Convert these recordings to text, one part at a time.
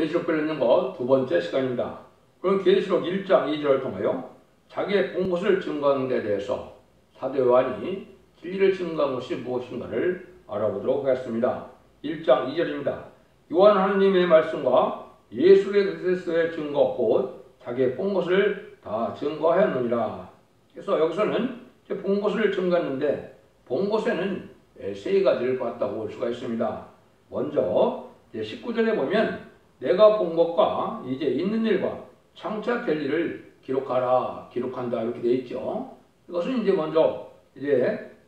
계시록 들리는 것 두 번째 시간입니다. 그럼 계시록 1장 2절을 통하여 자기의 본 것을 증거하는 데 대해서 사도 요한이 진리를 증거한 것이 무엇인가를 알아보도록 하겠습니다. 1장 2절입니다. 요한 하느님의 말씀과 예수 그리스도의 증거 곧 자기의 본 것을 다 증거하였느니라. 그래서 여기서는 본 것을 증거했는데 본 것에는 세 가지를 봤다고 볼 수가 있습니다. 먼저 19절에 보면 내가 본 것과 이제 있는 일과 장차 될 일을 기록하라, 기록한다 이렇게 되어 있죠. 이것은 이제 먼저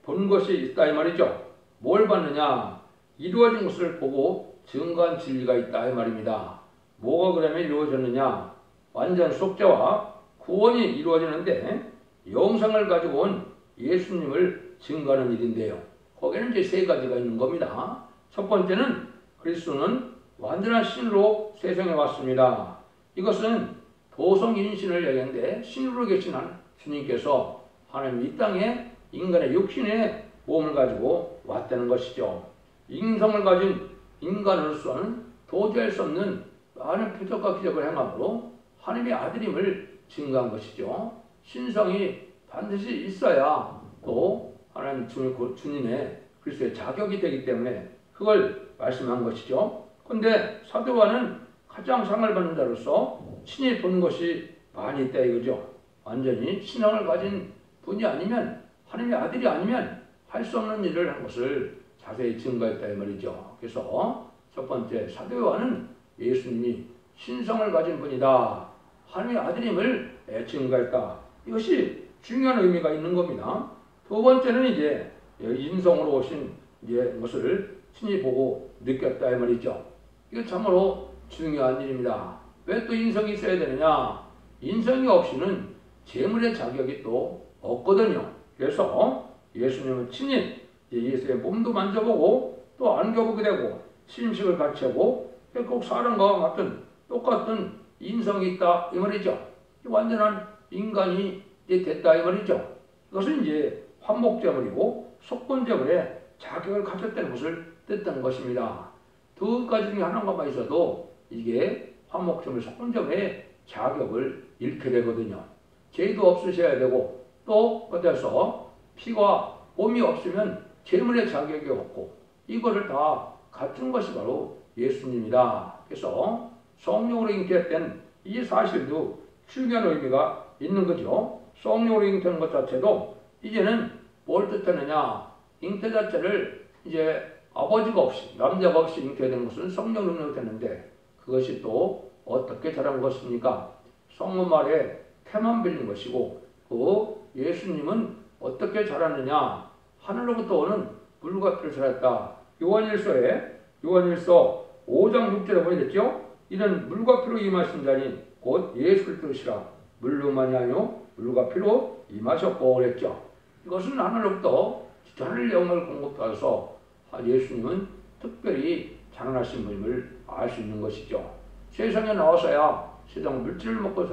본 것이 있다 이 말이죠. 뭘 봤느냐? 이루어진 것을 보고 증거한 진리가 있다 이 말입니다. 뭐가 그러면 이루어졌느냐? 완전 속죄와 구원이 이루어지는데 영생을 가지고 온 예수님을 증거하는 일인데요. 거기에는 이제 세 가지가 있는 겁니다. 첫 번째는 그리스도는 완전한 신으로 세상에 왔습니다. 이것은 도성인신을 얘기하는데 신으로 계신 주님께서 하나님 이 땅에 인간의 육신의 몸을 가지고 왔다는 것이죠. 인성을 가진 인간으로서는 도저히 할 수 없는 많은 표적과 기적을 행함으로 하나님의 아들임을 증거한 것이죠. 신성이 반드시 있어야 또 하나님 주님의 그리스도의 자격이 되기 때문에 그걸 말씀한 것이죠. 그런데 사도 요한은 가장 상을 받는 자로서 친히 본 것이 많이 있다 이거죠. 완전히 신앙을 가진 분이 아니면 하나님의 아들이 아니면 할 수 없는 일을 한 것을 자세히 증거했다 이 말이죠. 그래서 첫 번째 사도 요한은 예수님이 신성을 가진 분이다, 하나님의 아들임을 증거했다. 이것이 중요한 의미가 있는 겁니다. 두 번째는 이제 인성으로 오신 것을 친히 보고 느꼈다 이 말이죠. 이거 참으로 중요한 일입니다. 왜 또 인성이 있어야 되느냐? 인성이 없이는 재물의 자격이 또 없거든요. 그래서 예수님은 친히 예수의 몸도 만져보고 또 안겨보게 되고 침식을 같이 하고 꼭 사람과 같은 똑같은 인성이 있다 이 말이죠. 완전한 인간이 됐다 이 말이죠. 이것은 이제 환목제물이고 속건제물의 자격을 가졌다는 것을 뜻하는 것입니다. 두 가지 중에 하나만 있어도 이게 환목제물, 속건제물의 자격을 잃게 되거든요. 죄도 없으셔야 되고 또 어때서 피가 몸이 없으면 제물의 자격이 없고 이거를 다 갖춘 것이 바로 예수님이다. 그래서 성령으로 잉태된 이 사실도 중요한 의미가 있는 거죠. 성령으로 잉태한 것 자체도 이제는 뭘 뜻하느냐? 잉태 자체를 이제 아버지가 없이 남자가 없이 잉태된 것은 성령 능력이 되는데 그것이 또 어떻게 자란 것입니까? 성문 말에 태만 빌린 것이고 그 예수님은 어떻게 자랐느냐? 하늘로부터 오는 물과 피를 자랐다. 요한일서 5장 6절에 보이겠죠? 이는 물과 피로 임하신 자니 곧 예수 그리스도시라. 물로만이 아니요 물과 피로 임하셨고 그랬죠. 이것은 하늘로부터 하늘 영을 공급받아서 예수님은 특별히 자라나신 분임을 알 수 있는 것이죠. 세상에 나와서야 세상 물질을 먹고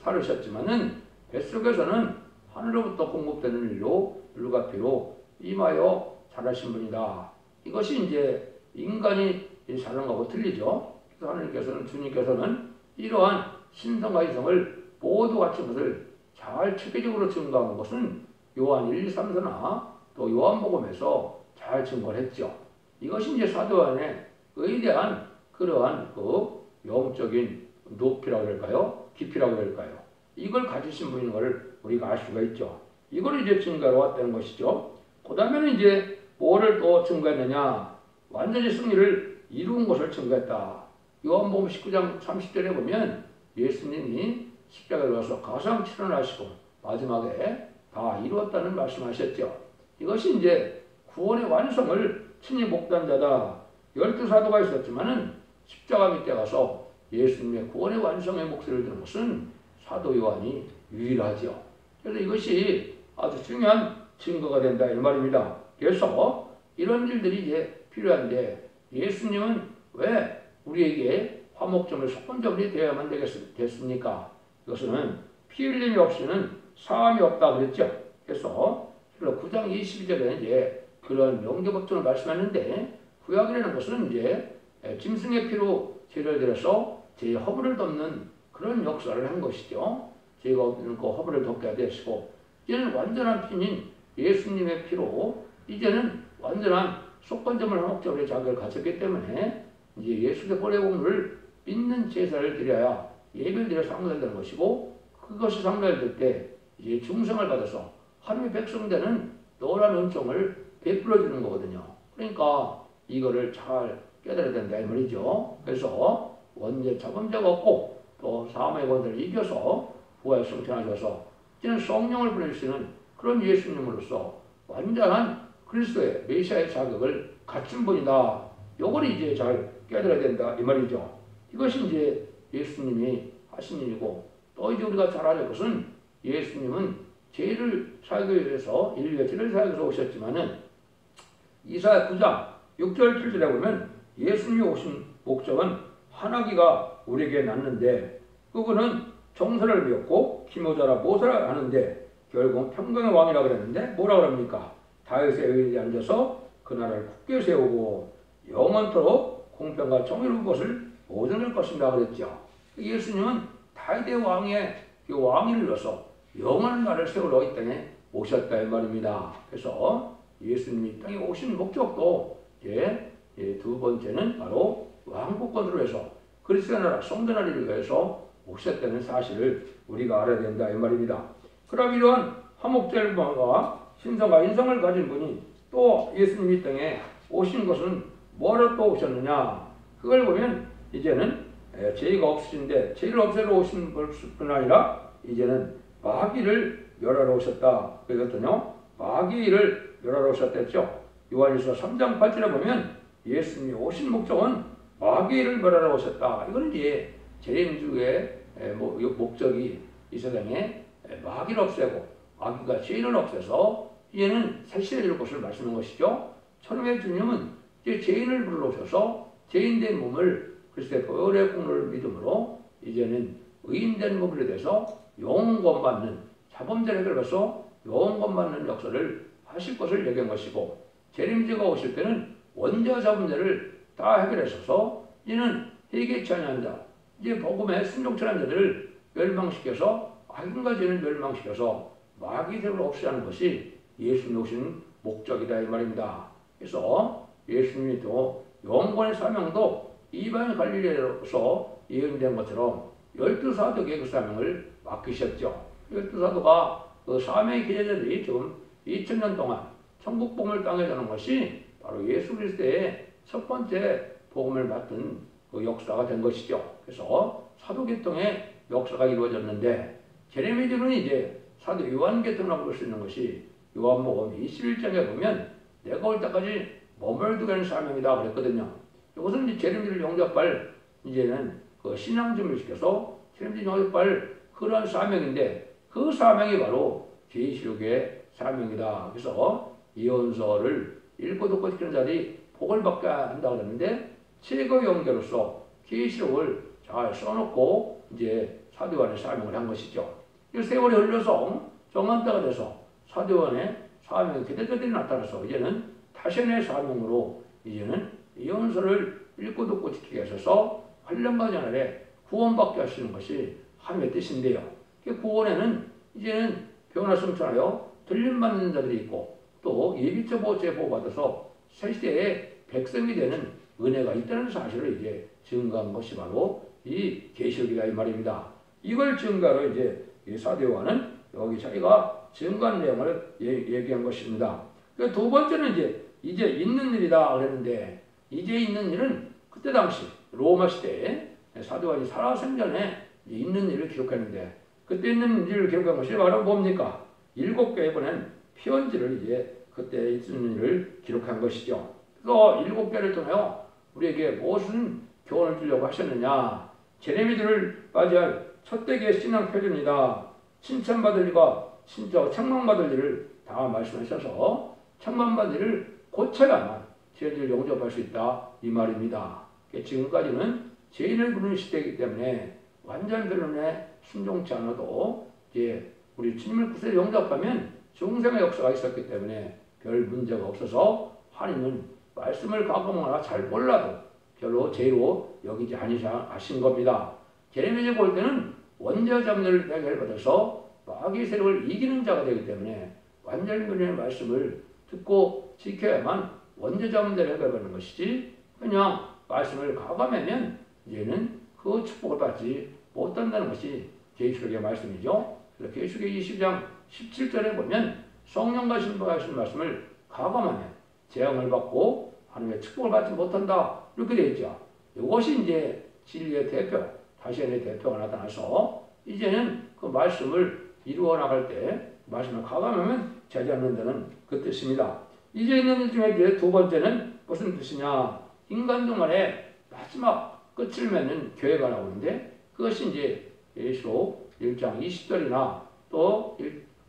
살으셨지만은 뱃속에서는 하늘로부터 공급되는 일로 물과 피로 임하여 자라신 분이다. 이것이 이제 인간이 자란 것하고 틀리죠. 그래서 하나님께서는 주님께서는 이러한 신성과 이성을 모두 갖춘 것을 잘 체계적으로 증거한 것은 요한 1, 2, 3서나 또 요한복음에서 잘 증거를 했죠. 이것이 이제 사도 요한의 의대한 그러한 그 영적인 높이라고 할까요? 깊이라고 할까요? 이걸 가지신 분인 것을 우리가 알 수가 있죠. 이걸 이제 증거하러 왔다는 것이죠. 그 다음에는 이제 뭐를 또 증거했느냐? 완전히 승리를 이룬 것을 증거했다. 요한복음 19장 30절에 보면 예수님이 십자가에 와서 가상 출현하시고 마지막에 다 이루었다는 말씀하셨죠. 이것이 이제 구원의 완성을 친히 목도한 자다. 12사도가 있었지만은 십자가 밑에 가서 예수님의 구원의 완성의 목소리를 들은 것은 사도 요한이 유일하죠. 그래서 이것이 아주 중요한 증거가 된다 이 말입니다. 그래서 이런 일들이 이제 필요한데 예수님은 왜 우리에게 화목제물, 속건제물이 되어야만 됐습니까? 이것은 피 흘림이 없이는 사함이 없다 그랬죠. 그래서 9장 22절에 이제 그런 명제법전을 말씀하는데 구약이라는 것은 이제 짐승의 피로 제를 들여서 제 허물을 덮는 그런 역사를 한 것이죠. 제가 없는 그 허물을 덮게 되시고 이제는 완전한 피인 예수님의 피로 이제는 완전한 속건점을 한목적으로 자격을 갖췄기 때문에 이제 예수의 보혈의 공로를 믿는 제사를 드려야 예배를 드려 상달되는 것이고 그것이 상달될 때 이제 중생을 받아서 하나님의 백성 되는 노란 은총을 베풀어 주는 거거든요. 그러니까 이거를 잘 깨달아야 된다 이 말이죠. 그래서 원죄 자범죄가 없고 또 사망의 권세를 이겨서 부활 승천하셔서 이제는 성령을 보내주시는 그런 예수님으로서 완전한 그리스도의 메시아의 자격을 갖춘 분이다. 요걸 이제 잘 깨달아야 된다 이 말이죠. 이것이 이제 예수님이 하신 일이고 또 이제 우리가 잘 아는 것은 예수님은 죄를 사하기 위해서 인류의 죄를 사하기 위해서 오셨지만은 이사야 9장 6절 7절에 보면 예수님이 오신 목적은 환하기가 우리에게 났는데 그분은 정사를 배웠고 기모자라 모사라 하는데 결국 평강의 왕이라 그랬는데 뭐라 그럽니까? 다윗의 의인이 앉아서 그 나라를 굳게 세우고 영원토록 공평과 정의로운 것을 모전할 것입니다 그랬죠. 예수님은 다윗의 왕의 그 왕이로서 영원한 나라를 세우러 이 땅에 오셨다 이 말입니다. 그래서 예수님이 이 땅에 오신 목적도 두 번째는 바로 왕국권으로 해서 그리스도의 나라 성전하리를 위해서 오셨다는 사실을 우리가 알아야 된다 이 말입니다. 그럼 이러한 화목제일과 신성과 인성을 가진 분이 또 예수님이 이 땅에 오신 것은 뭐로 또 오셨느냐? 그걸 보면 이제는 죄가 없으신데 죄를 없애러 오신 뿐 아니라 이제는 마귀를 멸하러 오셨다. 그랬더니요. 마귀를 멸하러 오셨댔죠. 요한일서 3장 8절에 보면 예수님이 오신 목적은 마귀를 멸하러 오셨다. 이건 이제 재림주의 목적이 이 세상에 마귀를 없애고 마귀가 죄를 없애서 이제는 새 시대를 이룰 것을 말씀하는 것이죠. 천국의 주님은 이제 죄인을 불러오셔서 죄인된 몸을 그리스도의 보혈의 공로를 믿음으로 이제는 의인된 몸을 대해서 영원권받는 자범죄를 해결해서 영원권받는 역사를 하실 것을 얘기한 것이고 재림주가 오실 때는 원죄와 자범죄를 다 해결하셔서 이제는 회개치 않은 자 이제 복음에 순종치 않은 자들을 멸망시켜서 악인과 죄를 멸망시켜서 마귀들을 없애하는 것이 예수님이 오신 목적이다 이 말입니다. 그래서 예수님이 또 영원의 사명도 이방 갈릴리로서 예언된 것처럼 12사도에게 그 사명을 맡기셨죠. 12사도가 그 사명의 기자들이 지금 2000년 동안 천국 복음을 땅에 전한 것이 바로 예수 그리스도의 첫 번째 복음을 맡은 그 역사가 된 것이죠. 그래서 사도계통의 역사가 이루어졌는데 제레미야는 이제 사도 요한계통이라고 볼 수 있는 것이 요한복음 21장에 보면 내가 올 때까지 머물두게 하는 사명이다 그랬거든요. 이것은 이제 제레미야를 영접할 이제는 그 신앙 준비를 시켜서 제레미야 영접할 그러한 사명인데 그 사명이 바로 계시록의 사명이다. 그래서 예언서를 읽고 듣고 지키는 자들이 복을 받게 한다 그랬는데 최고 영계로서 계시록을 잘 써놓고 이제 사도 요한의 사명을 한 것이죠. 이 세월이 흘러서 정한 때가 돼서 사도 요한의 사명이 그대들이 나타나서 이제는 타신의 사명으로 이제는 예언서를 읽고 듣고 지키게 하셔서 환란과 전날에 구원받게 하시는 것이 하나님의 뜻인데요. 그 구원에는 이제는 변화 승천하여 들림받는 자들이 있고 또 예비처 보호죄 보호받아서 새 시대의 백성이 되는 은혜가 있다는 사실을 이제 증거한 것이 바로 이 계시록이다 이 말입니다. 이걸 증거로 이제 사도 요한은 여기 자기가 증거한 내용을 얘기한 것입니다. 그 두 번째는 이제 있는 일이다 그랬는데 이제 있는 일은 그때 당시 로마 시대에 사도 요한이 살아생전에 있는 일을 기록했는데 그때 있는 일을 기록한 것이 바로 뭡니까? 7개에 보낸 편지를 이제 그때 있는 일을 기록한 것이죠. 그래서 7개를 통하여 우리에게 무슨 교훈을 주려고 하셨느냐? 제레미야를 맞이할 첫대기의 신앙 표준이다. 칭찬받을 일과 진짜 책망받을 일을 다 말씀하셔서 책망받을 일을 고쳐야만 죄를 용접할 수 있다 이 말입니다. 지금까지는 죄인을 부르는 시대이기 때문에 완전 변론에 순종치 않아도 이제 우리 주님을 구세를 용접하면 중생의 역사가 있었기 때문에 별 문제가 없어서 하나님은 말씀을 가끔하나 잘 몰라도 별로 죄로 여기지 아니하신 겁니다. 제레미야가 볼 때는 원죄 잡념을 해결받아서 마귀의 세력을 이기는 자가 되기 때문에 완전히 말씀을 듣고 지켜야만 원죄 잡념을 해결받는 것이지, 그냥 말씀을 가감하면 이제는 그 축복을 받지 못한다는 것이 계시록의 말씀이죠. 그래서 계시록 20장 17절에 보면 성령과 신부하신 말씀을 가감하면 재앙을 받고 하나님의 축복을 받지 못한다, 이렇게 되어 있죠. 이것이 이제 진리의 대표, 다시안의 대표가 나타나서 이제는 그 말씀을 이루어 나갈 때 말씀을 가감하면 되지 않는다는 그 뜻입니다. 이제 있는 일 중에 이제 두 번째는 무슨 뜻이냐? 인간 동안에 마지막 끝을 맺는 교회가 나오는데, 그것이 이제 계시록 1장 20절이나 또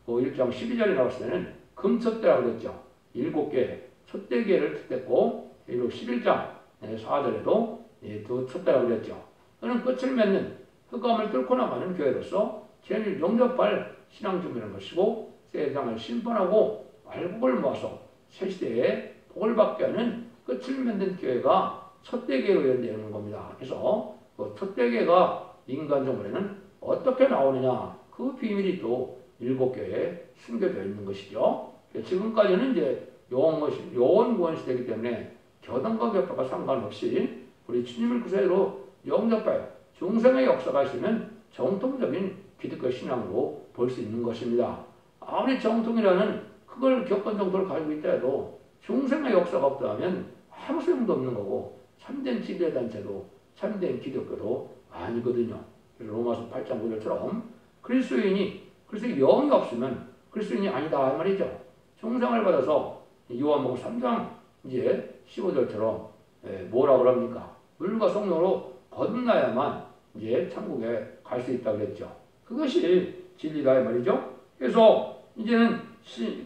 1장 12절에 나왔을 때는 금첫대라고 그랬죠. 7개 첫대교회를 뜻했고, 계시록 11장 4절에도 두 첫대라고 그랬죠. 그는 끝을 맺는 흑암을 뚫고 나가는 교회로서 죄를 용접할 신앙 준비하는 것이고, 세상을 심판하고 말복을 모아서 새 시대에 복을 받게 하는 끝을 맺는 교회가 첫대교회로 연대하는 겁니다. 그래서 그 첫대교회가 인간 정원에는 어떻게 나오느냐, 그 비밀이 또 7교회에 숨겨져 있는 것이죠. 지금까지는 이제 요원 구원 시대이기 때문에 교단과 교파가 상관없이 우리 주님을 그 사이로 영접하여 중생의 역사가 있으면 정통적인 기독교 신앙으로 볼 수 있는 것입니다. 아무리 정통이라는 그걸 겪은 정도를 가지고 있다 해도 중생의 역사가 없다 하면 아무 소용도 없는 거고, 참된 진리단체도 참된 기독교도 아니거든요. 그래서 로마서 8장 9절처럼 그리스도인이 영이 없으면 그리스도인이 아니다, 이 말이죠. 중생을 받아서 요한복음 3장 이제 15절처럼 뭐라고 합니까? 물과 성령으로 거듭나야만 이제 천국에 갈 수 있다고 그랬죠. 그것이 진리다, 이 말이죠. 그래서 이제는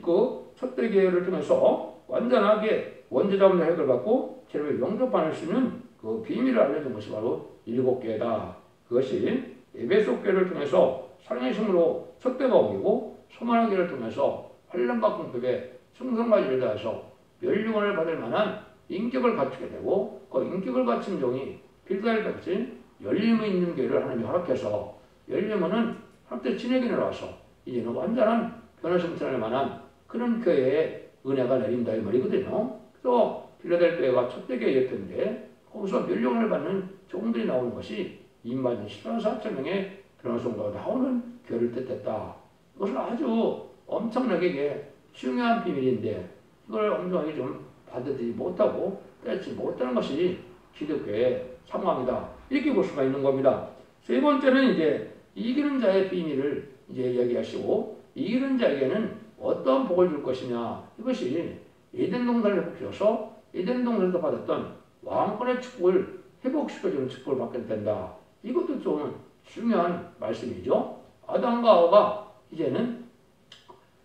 그 첫대교회를 통해서 완전하게 원죄 잡음을 해결받고 죄를 영접할 수 있는 그 비밀을 알려준 것이 바로 7교회다. 그것이 에베소 교회를 통해서 사랑의 힘으로 첫대가 옮기고, 소만한 교회를 통해서 환난과 공급에 충성까지 다해서 멸류관을 받을 만한 인격을 갖추게 되고, 그 인격을 갖춘 종이 빌다를 뵙신 열림이 있는 교회를 하나님이 허락해서, 열림은 한때 진에게 내려와서 이제는 완전한 변화심 드러낼 만한 그런 교회에 은혜가 내린다, 이 말이거든요. 그래서 빌라델피아가 첫대교회 옆인데 거기서 멸류관을 받는 종들이 나오는 것이 2만 14,000명의 변화성도가 나오는 교회를 뜻했다. 이것은 아주 엄청나게 중요한 비밀인데, 이걸 엄청나게 좀 받아들이지 못하고 떼지 못하는 것이 기독교의 상황이다, 이렇게 볼 수가 있는 겁니다. 세 번째는 이제 이기는 자의 비밀을 이제 이야기하시고, 이기는 자에게는 어떤 복을 줄 것이냐, 이것이 에덴 동산을 회복시켜서 에덴 동산에서 받았던 왕권의 축복을 회복시켜주는 축복을 받게 된다. 이것도 좀 중요한 말씀이죠. 아담과 하와가 이제는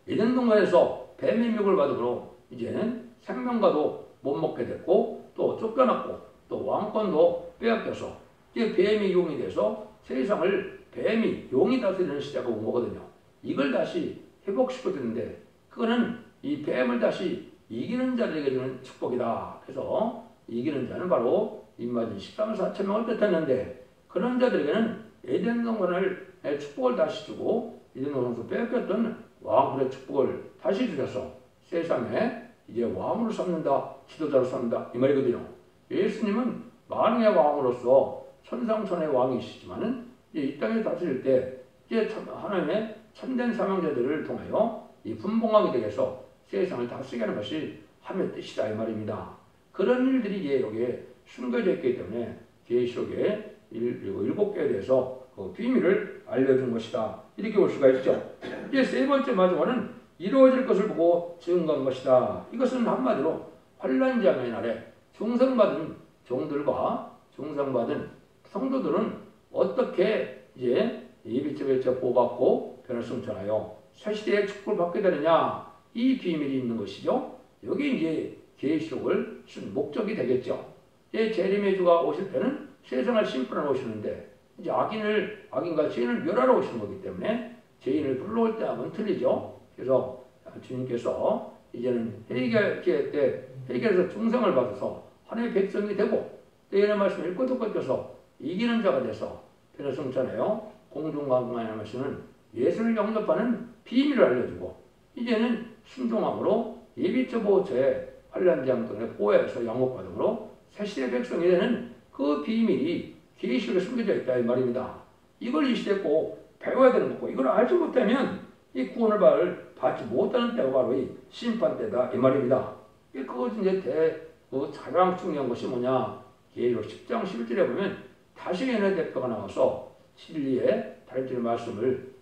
에덴 동산에서 뱀의 미혹을 받음으로 이제는 생명과도 못 먹게 됐고, 또 쫓겨났고, 또 왕권도 빼앗겨서 이제 뱀이 용이 돼서 세상을 뱀이 용이 다스리는 시대가 온 거거든요. 이걸 다시 회복시켜주는데, 그거는 이 뱀을 다시 이기는 자들에게 주는 축복이다. 그래서 이기는 자는 바로 인마진 134,000명을 뜻했는데, 그런 자들에게는 에덴 동산을 축복을 다시 주고, 에덴 동산에서 빼앗겼던 왕권의 축복을 다시 주셔서 세상에 이제 왕으로 삼는다, 지도자로 삼는다, 이 말이거든요. 예수님은 만왕의 왕으로서 천상천의 왕이시지만은 이 땅에 다스릴 때 이제 하나님의 참된 사명자들을 통하여 이 분봉하게 되어서 세상을 다스리게 하는 것이 하나님의 뜻이다, 이 말입니다. 그런 일들이 이제 여기에 숨겨져 있기 때문에 계시록의 7개에 대해서 그 비밀을 알려준 것이다, 이렇게 볼 수가 있죠. 이제 세 번째 마지막은 이루어질 것을 보고 증거한 것이다. 이것은 한마디로 환난장의 날에 중생받은 종들과 중생받은 성도들은 어떻게 이제 예비처에 보호받고 변화성 전하여 새 시대의 축복을 받게 되느냐, 이 비밀이 있는 것이죠. 여기 이제 계시록을 쓴 목적이 되겠죠. 이제 재림의 주가 오실 때는 세상을 심판하러 오시는데, 이제 악인과 죄인을 멸하러 오시는 거기 때문에 죄인을 불러올 때 하면 틀리죠. 그래서 주님께서 이제는 회개할 때 회개해서 중생을 받아서 하나님의 백성이 되고, 때에는 말씀 읽고 듣고 껴서 이기는 자가 돼서 변화성찬하여 공중강강하는 말씀은 예수를 영접하는 비밀을 알려주고 이제는 순종함으로 예비처 보호처에 환란대항 등의 보호에서 영업과정으로 새시대 백성이 되는 그 비밀이 계시록에 숨겨져 있다 이 말입니다. 이걸 이 시대에 꼭 배워야 되는 거고 이걸 알지 못하면 이 구원을 받지 못하는 때가 바로 이 심판 때다 이 말입니다. 그것이 이제 가장 중요한 것이 뭐냐? 계시록 10장 11절에 보면 다시게는 대표가 나와서 진리의 다른 말씀을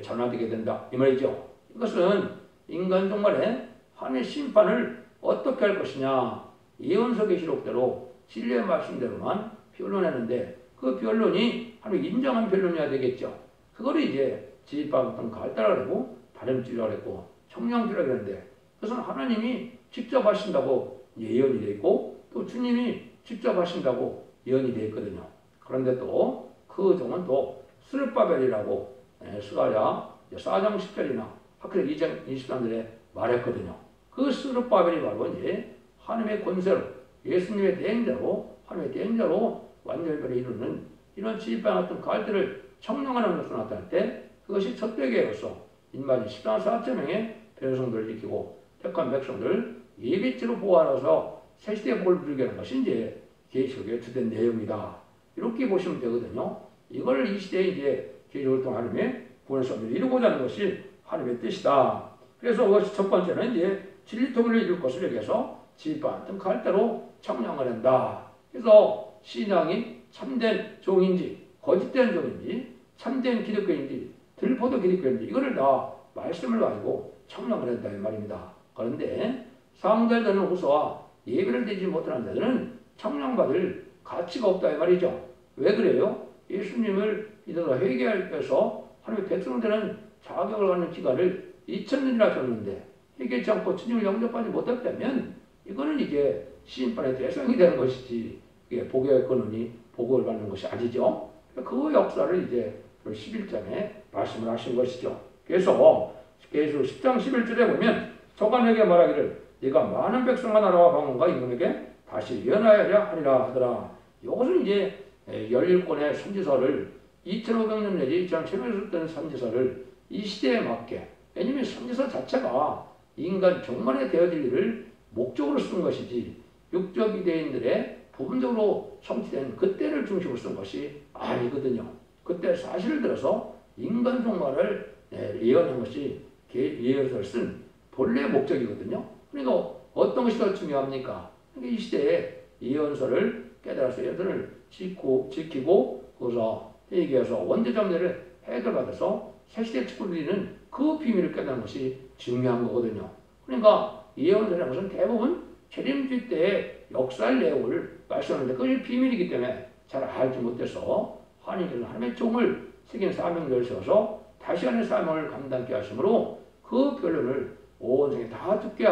전하게 된다 이 말이죠. 이것은 인간 종말에 하나님의 심판을 어떻게 할 것이냐 예언서 계시록대로 진리의 말씀대로만 변론했는데 그 변론이 하나님 인정한 변론이어야 되겠죠. 그거를 이제 지휘받았던 갈대라고 하고 다림질이라고 했고 청량질이라고 했는데 그것은 하나님이 직접 하신다고 예언이 되어 있고 또 주님이 직접 하신다고 예언이 되어 있거든요. 그런데 또 그 종은 또 스룹바벨이라고 스가랴 4장 10절이나 학교 2장 23절에 말했거든요. 그 스룹바벨이 바로 이제 하나님의 권세로 예수님의 대행자로 하나님의 대행자로 완전별을 이루는 이런 지휘반 같은 갈대를 청량하는 것으로 나타날 때 그것이 첫 대계로서 인마진 14만 4천 명의 백성들을 지키고 택한 백성들 예비죄로 보호하라서 새시대의 복을 누리게 하는 것이 이제 계시록의 주된 내용이다. 이렇게 보시면 되거든요. 이걸 이 시대에 이제 계시록을 통해 하나님의 구원의 섭리를 이루고자 하는 것이 하나님의 뜻이다. 그래서 그것이 첫 번째는 이제 진리통일을 이룰 것을 얘기해서 지휘반 같은 갈대로 청량을 한다. 그래서 신앙이 참된 종인지 거짓된 종인지 참된 기독교인지 들포도 기독교인지 이거를 다 말씀을 가지고 청량을 한다 이 말입니다. 그런데 상달되는 후서와 예배를 드리지 못하는 자들은 청량받을 가치가 없다 이 말이죠. 왜 그래요? 예수님을 믿어서 회개할 때서 하나님의 백성 되는 자격을 갖는 기간을 2000년이나 줬는데 회개치 않고 주님을 영접하지 못했다면 이거는 이제 심판의 대상이 되는 것이지 이게 복의 근원이 복을 받는 것이 아니죠. 그 역사를 이제 11장에 말씀을 하신 것이죠. 그래서 계시록 10장 11절에 보면 저간에게 말하기를 네가 많은 백성과 나라와 방언과 임금에게 다시 예언하여야 하리라 하더라. 이것은 이제 17권의 선지서를 2500년 내지 2700년 썼던 선지서를 이 시대에 맞게 왜냐하면 선지서 자체가 인간 종말에 되어질 일을 목적으로 쓴 것이지 육적 유대인들의 부분적으로 성취된 그때를 중심으로 쓴 것이 아니거든요. 그때 사실을 들어서 인간 종말을 예언한 것이 예언서를 쓴 본래 목적이거든요. 그러니까 어떤 것이 더 중요합니까? 그러니까 이 시대에 예언서를 깨달아서 예언서를 지키고 거기서 얘기해서 원죄점들을 해결받아서 새시대 축구들이는 그 비밀을 깨닫는 것이 중요한 거거든요. 그러니까 예언서라는 것은 대부분 재림주 때의 역사의 내용을 말씀하는데 그것이 비밀이기 때문에 잘 알지 못해서 하나님께서 하나님의 종을 새긴 사명을 세워서 다시 하나님의 사명을 감당케 하심으로 그 변론을 온 세계 다 듣게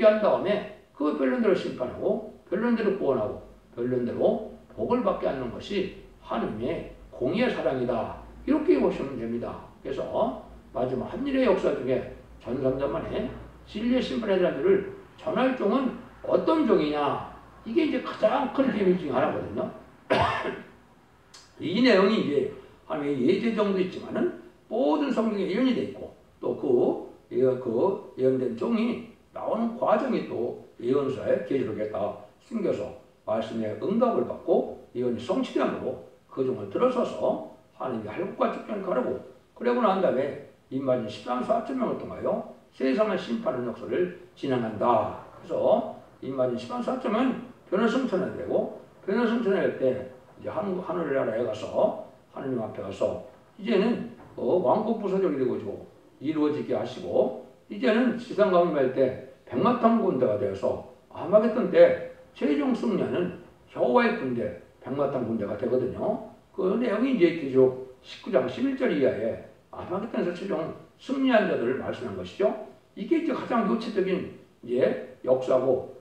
한 다음에 그 변론대로 심판하고 변론대로 구원하고 변론대로 복을 받게 하는 것이 하나님의 공의의 사랑이다. 이렇게 보시면 됩니다. 그래서 마지막 한일의 역사 중에 전삼전만에 진리의 심판에 대한 줄을 전할 종은 어떤 종이냐 이게 이제 가장 큰 비밀 중에 하나거든요. 이 내용이 이제 하나님의 예제정도 있지만은 모든 성경에 예언이 되어 있고 또 그 예언된 종이 나오는 과정이 또 예언서에 계시록에 다 숨겨서 말씀의 응답을 받고 예언이 성취되므로 그 종을 들어서서 하나님이 할국과 직전을 가르고 그러고 난 다음에 인마진 14만 4천 명을 통하여 세상을 심판하는 역사를 진행한다. 그래서 인마진 10만 4천은 변화성천을 되고 변화성천을 때 이제 하늘나라에 가서 하느님 앞에 가서 이제는 왕국 부서적이 이루어지게 하시고 이제는 지상 강림할 때 백마탄 군대가 되어서 아마겟돈 때 최종 승리하는 여호와의 군대 백마탄 군대가 되거든요. 그 내용이 이제 계시록 19장 11절 이하에 아마겟돈에서 최종 승리한 자들을 말씀한 것이죠. 이게 이제 가장 요체적인 이제 역사고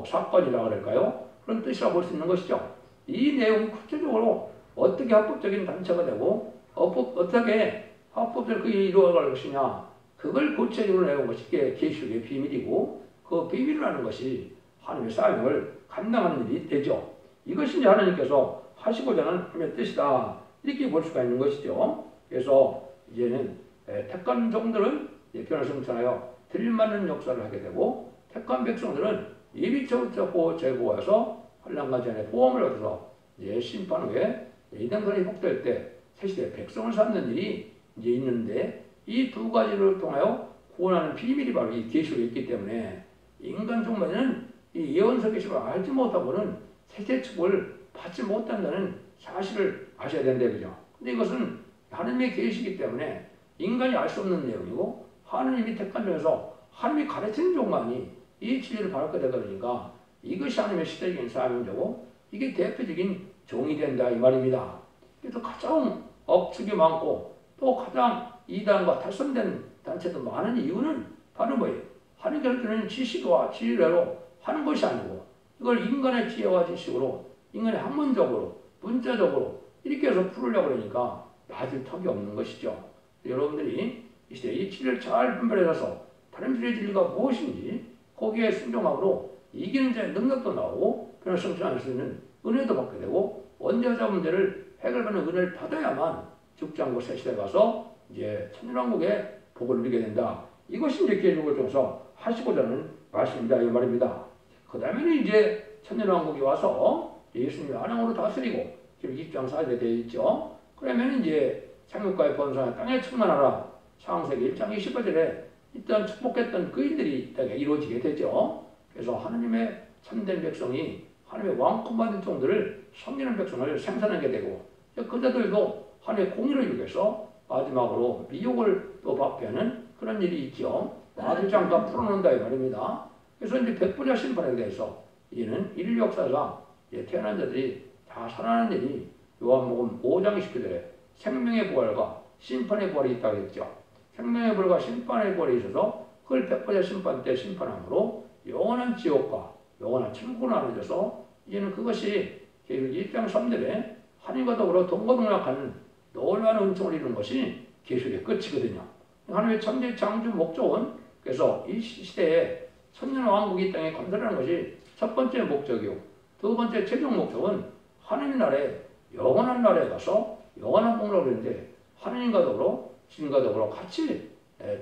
사건이라 그럴까요? 그런 뜻이라고 볼 수 있는 것이죠. 이 내용이 구체적으로 어떻게 합법적인 단체가 되고 어떻게 합법적으로 그게 이루어갈 것이냐 그걸 구체적으로 내온 것이 계시록의 비밀이고 그 비밀이라는 것이 하나님의 사명을 감당하는 일이 되죠. 이것이 이제 하나님께서 하시고자 하는 하나님의 뜻이다. 이렇게 볼 수가 있는 것이죠. 그래서 이제는 택한 종들은 변을 성천하여 들맞는 역사를 하게 되고, 택한 백성들은 예비처부터 제보해서 환난과 전에 보험을 얻어서 이제 심판 후에 이단선이 복될 때 새시대 백성을 삼는 일이 이제 있는데, 이 두 가지를 통하여 구원하는 비밀이 바로 이 계시록에 있기 때문에 인간 종말에는 이 예언서 계시록을 알지 못하고는 세세 축복을 받지 못한다는 사실을 아셔야 된다, 그죠? 근데 이것은 하나님의 계시이기 때문에 인간이 알 수 없는 내용이고, 하나님이 택한 중에서 하나님이 가르치는 종만이 이 진리를 받게 되다 보니까 이것이 하나님의 시대적인 사명이고, 이게 대표적인 종이 된다 이 말입니다. 그래서 가장 억측이 많고 또 가장 이단과 탈선된 단체도 많은 이유는 바로 뭐예요? 하나님께서 주는 지식과 지혜로 하는 것이 아니고, 이걸 인간의 지혜와 지식으로, 인간의 학문적으로, 문자적으로 이렇게 해서 풀으려고 그러니까 맞을 턱이 없는 것이죠. 여러분들이 이 시대에 이 진리를 잘 분별해서 다른 진리의 진리가 무엇인지 거기에 순종함으로 이기는 자의 능력도 나오고, 변을 성취할 수 있는 은혜도 받게 되고, 원죄자 문제를 해결하는 은혜를 받아야만 죽지 않고 새 시대에 가서 이제 천년왕국의 복을 누리게 된다. 이것이 이제 계시록을 통해서 하시고자 하는 말씀이다 이 말입니다. 그 다음에는 이제 천년왕국이 와서 예수님이 안왕으로 다스리고 지금 20장 4절에 되어 있죠. 그러면 이제 창육과의 번성한 땅에 충만하라. 창세기 1장 28절에 일단 축복했던 그 일들이 땅에 이루어지게 되죠. 그래서 하나님의 참된 백성이 하나님의 왕권받은 종들을 섬기는 백성을 생산하게 되고, 그자들도 하나님의 공의를 이루기 위해서 마지막으로 미혹을 또 받게 하는 그런 일이 있죠. 마술장과 풀어놓는다 이 말입니다. 그래서 이제 백보자 심판에 대해서 이는 인류 역사상 태어난 자들이 다 살아나는 일이 요한복음 5장 19절에 생명의 부활과 심판의 부활이 있다고 했죠. 생명의 부활과 심판의 부활이 있어서 그걸 백보자 심판 때 심판함으로 영원한 지옥과 영원한 천국으로 나눠져서, 이제는 그것이 계시록 1장 3절에 하나님과 더불어 동거동락하는 놀라운 은총을 이루는 것이 계시록의 끝이거든요. 하나님의 참된 창조 목적은, 그래서 이 시대에 천년왕국이 이 땅에 건설하는 것이 첫 번째 목적이고, 두 번째 최종 목적은 하나님 나라에, 영원한 나라에 가서 영원한 복락을 이루는데 하나님과 더불어 주님과 더불어 같이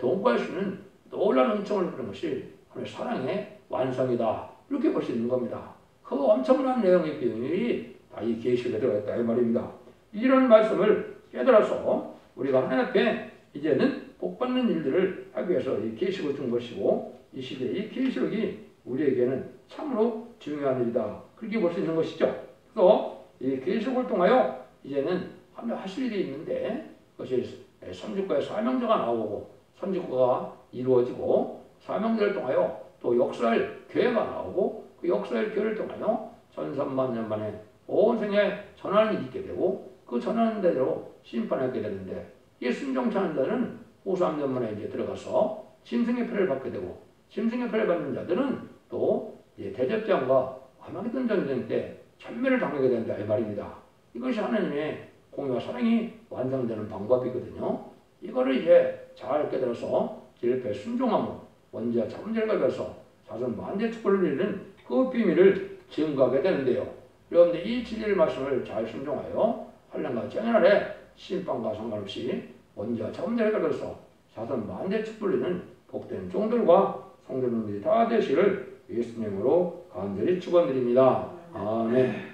동거할 수 있는 놀라운 은총을 이루는 것이 하나님의 사랑의 완성이다. 이렇게 볼 수 있는 겁니다. 그 엄청난 내용의 비밀이 다 이 계시록에 들어가 있다 이 말입니다. 이런 말씀을 깨달아서 우리가 하나님 앞에 이제는 복받는 일들을 하기 위해서 이 계시록을 준 것이고, 이 시대에 이 계시록이 우리에게는 참으로 중요한 일이다. 그렇게 볼 수 있는 것이죠. 그래서 이 계시록을 통하여 이제는 하실 일이 있는데, 그것이 선지과의 사명자가 나오고 선지과가 이루어지고, 사명자를 통하여 또 역사할 교회가 나오고, 그 역사할 교회를 통하여 1300만 년 만에 온 세상에 전하는 일이 있게 되고, 그 전하는 대로 심판하게 되는데, 이 순종하는 자는 후 3년 만에 이제 들어가서 짐승의 표를 받게 되고, 짐승의 표를 받는 자들은 또 대접장과 아마겟돈 전쟁 때 참멸을 당하게 된다 이 말입니다. 이것이 하나님의 공의와 사랑이 완성되는 방법이거든요. 이거를 이제 잘 깨달아서 진리에 순종함으로 원죄와 자문제를 가져서 자손 만대 축복을 누리는 그 비밀을 증거하게 되는데요. 그런데 이 진리의 말씀을 잘 순종하여 환난과 재난 아래 심판과 상관없이 원죄와 자문제를 가져서 자손 만대 축복을 누리는 복된 종들과 성도님들이 다 되시기를 예수님으로 간절히 축원드립니다. 아멘.